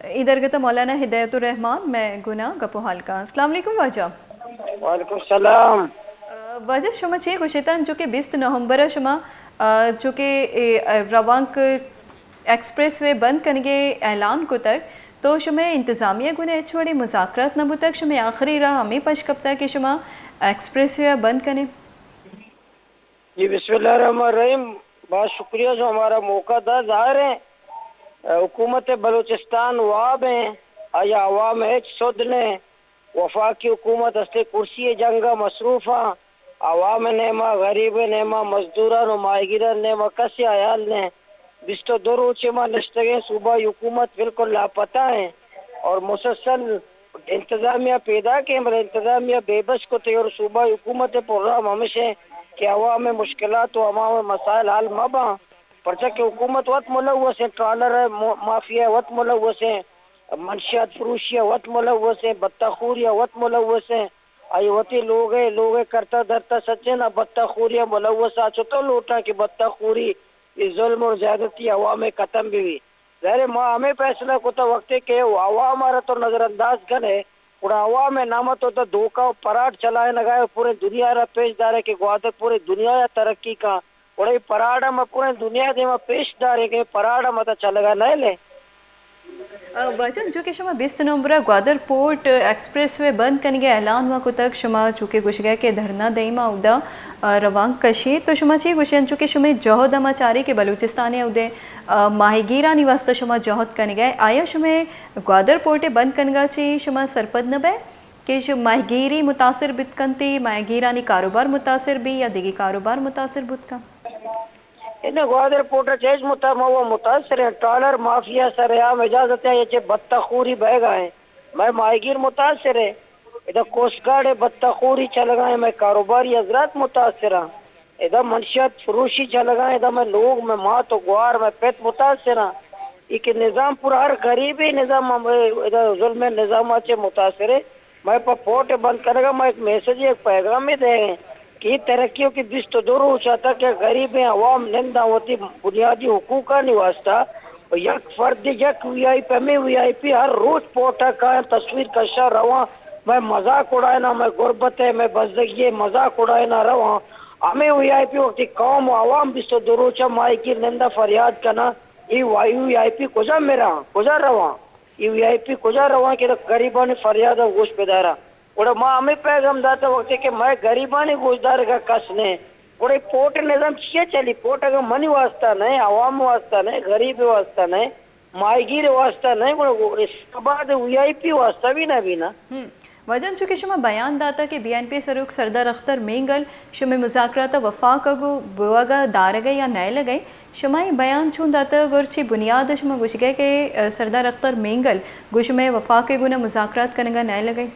ادھر گتا مولانا ہدایت الرحمان میں گناہ گپو حلقہ السلام علیکم واجہ. وعلیکم السلام. واجہ شما چه گوشتن جو کہ 20 نومبر شما جو کہ روانک ایکسپریس وے بند کرنے اعلان کو تک تو شما انتظامیہ گنے چھوڑی مذاکرات نبو تک شما آخری راہ ہمیں پش کب تک کہ شما ایکسپریس وے بند کریں. جی بسم اللہ الرحمن الرحیم. بہت شکریہ جو ہمارا موقع دا. ظاہر ہے حکومت بلوچستان واب ہیں آیا عوام ایک سود نے وفاقی حکومت اصل کرسی جنگا مصروفہ عوام نیما غریب نیما مزدوران و ماہگیران نیما کسی عیال نے 22 روچے ماں نشتگیں صوبہ حکومت بالکل لاپتہ ہیں اور مسلسل انتظامیہ پیدا کے مگر انتظامیہ بے بس کو تھی اور صوبہ حکومت پروگرام ہمیشہ کہ عوام مشکلات و عوام مسائل حال مبا پرچہ کہ حکومت وقت ملوث ہے ٹرالر مافیا وقت ملوث ہے منشیات فروشیہ وقت ملوث ہے بطخوریہ وقت ملوث ہے آئی وتی لوگ کرتا دھرتا سچے نا بطخوریہ ملوثہ چھتو لوٹا کہ بطخوری یہ ظلم اور زیادتی عوام ختم بھی ہوئی. ظاہر ماں ہمیں فیصلہ کو تو وقت کہ عوام ہمارا تو نظر انداز کرے اور عوام میں نامت ہوتا دھوکہ پراٹ چلائے لگائے پورے دنیا را پیش دار ہے کہ گوادر پورے دنیا یا ترقی کا اور یہ پراڑا میں پورے دنیا دے میں پیش دار ہے کہ پراڑا میں تو چلے نہیں لے. وجن جو کہ شما 20 نومبر گوادر پورٹ ایکسپریس وے بند کرنے اعلان ہوا کو تک شما چونکہ گوش گئے کہ دھرنا دیما اودا روانگ کشی تو شما چی گوشن چونکہ شما جہد اما چاری کہ بلوچستان اودے ماہی گیرانی واسطہ شما جہد کرنے گئے آیا شما گوادر پورٹ بند کرنے چی شما سرپد نہ بے کہ ماہی گیری متاثر بت کنتی ماہی گیرانی کاروبار متاثر بھی یا دیگی کاروبار متاثر بت کا انہیں گوادر پورٹر چیز متاثر ہے ٹرالر مافیا سریام اجازت ہے یہ بطخوری بہ گئے میں ماہی گیر متاثر ہے ادھر کوسٹ گارڈ بطخوری چل گئے میں کاروباری حضرات متاثر ہوں ادھر منشیات فروشی چل گئے ادھر میں لوگ میں مات و گوار میں پیت متاثر ہوں ایک نظام پورا ہر غریبی نظام ادھر ظلم نظامات سے متاثر ہے. میں پورٹ بند کرے گا میں ایک میسج ایک پیغام ہی دے گا کہ ترقیوں کی دست دور ہو چاہتا کہ غریب عوام نندا ہوتی بنیادی حقوق کا نہیں واسطہ یک فرد یک وی آئی پی ہمیں وی آئی پی ہر روز پورٹا کا تصویر کشا رواں میں مذاق اڑائے نا میں غربت ہے میں بزدگی مذاق اڑائے نا رواں ہمیں وی آئی پی وقتی قوم و عوام دست دروچا مائی کی نندا فریاد کرنا یہ وی آئی پی کجا میرا کجا رواں یہ وی آئی پی کجا رواں کہ غریبانی فریاد و گوشت پیدارا اور ماں ہمیں پیغام داتا وقت کہ میں غریبانی گوشدار کا کس نے اور پورٹ نظام کیا چلی پورٹ اگر منی واسطہ نہیں عوام واسطہ نہیں غریب واسطہ نہیں ماہی گیر واسطہ نہیں اس کے بعد وی آئی پی واسطہ بھی نہ وجن چونکہ شما بیان داتا کہ بی این پی سروک سردار اختر مینگل شما مذاکرات وفاق اگو بوگا دارگے یا نئے لگے شما بیان چون داتا گرچی بنیاد شما گوش گئے کہ سردار اختر مینگل گوش میں وفاق گونا مذاکرات کرنے نئے لگے.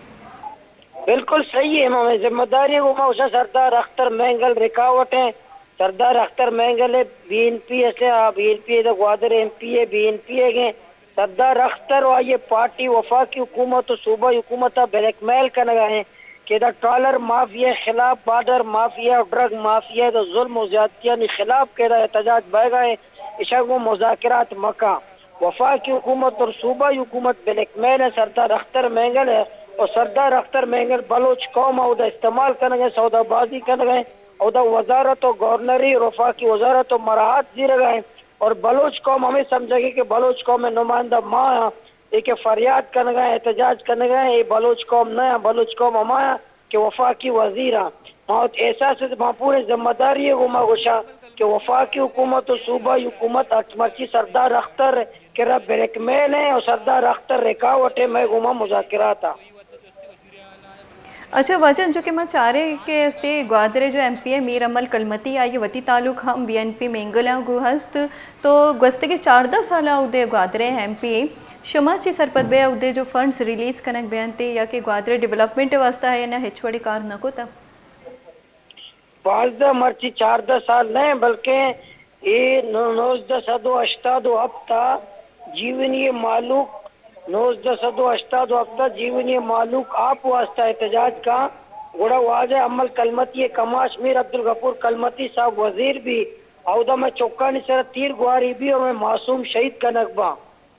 بالکل صحیح ہے میں ذمہ داری کو میں سردار اختر مینگل رکاوٹ ہے سردار اختر مینگل ہے بی این پی ایسے B N P Gwadar M P ہے بی این پی ہے گئے سردار اختر و یہ پارٹی وفاقی حکومت و صوبہ حکومت بلیک میل کرنے گئے کہ دا ٹرالر مافیا خلاف بارڈر مافیا ڈرگ مافیا دا ظلم و زیادتیاں خلاف کے دا احتجاج بہ گئے اشاق و مذاکرات مکہ وفاقی حکومت اور صوبہ حکومت بلیک میل ہے سردار اختر مینگل ہے اور سردار اختر مینگل بلوچ قوم او دا استعمال کرنے گئے سودا بازی کرنے گئے او دا وزارت و گورنری وفاقی وزارت و مراحت زیر گئے اور بلوچ قوم ہمیں سمجھے گی کہ بلوچ قوم میں نمائندہ ماں ایک فریاد کرنے گئے احتجاج کرنے گئے یہ بلوچ قوم نیا بلوچ قوم ہمایا کہ وفاقی وزیر احساس پورے ذمہ داری ہے گما گوشا کہ وفاقی حکومت و صوبہ حکومت مرچی سردار اختر کہ رب بریک میل ہے اور سردار اختر رکاوٹ ہے میں گما مذاکرات تھا. اچھا وجن جو کہ میں چاہ رہے کہ استے گوادرے جو ایم پی ہے میر عمل کلمتی آئی وتی تعلق ہم بی این پی مینگل ہیں گو ہست تو گوستے کے 14 سالہ اودے گوادرے ایم پی شما چی سرپد بے اودے جو فنڈز ریلیز کنک بیانتے یا کہ گوادرے ڈیولپمنٹ واسطہ ہے یا نہ ہچوڑی کار نہ کو تا 15 مرچی 14 سال نہیں بلکہ یہ 1988 ہفتہ جیونی معلوم 1988 ہفتہ جیونی معلوم آپ واسطہ احتجاج کا گوڑا واضح عمل کلمتی کماش میر عبدالغفور کلمتی صاحب وزیر بھی عہدہ میں چوکانی سر تیر گواری بھی اور میں معصوم شہید کا نقبہ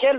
6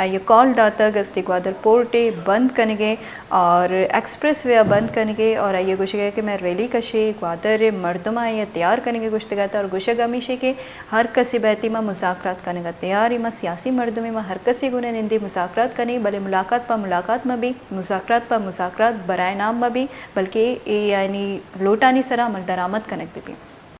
یہ کال داتا گستی گوادر پورٹ بند کنگے اور ایکسپریس وے بند کنگے اور یہ گوشے گئے کہ میں ریلی کشے گوادر مردمہ یہ تیار کنگے گوشتے گئے اور گوشے گمیشے کہ ہر کسی بیتی میں مذاکرات کنگا تیاری میں سیاسی مردمی میں ہر کسی گنے نندی مذاکرات کنی بلے ملاقات میں بھی مذاکرات برائے نام میں بھی بلکہ یعنی لوٹانی سرا عمل درآمد کنک بھی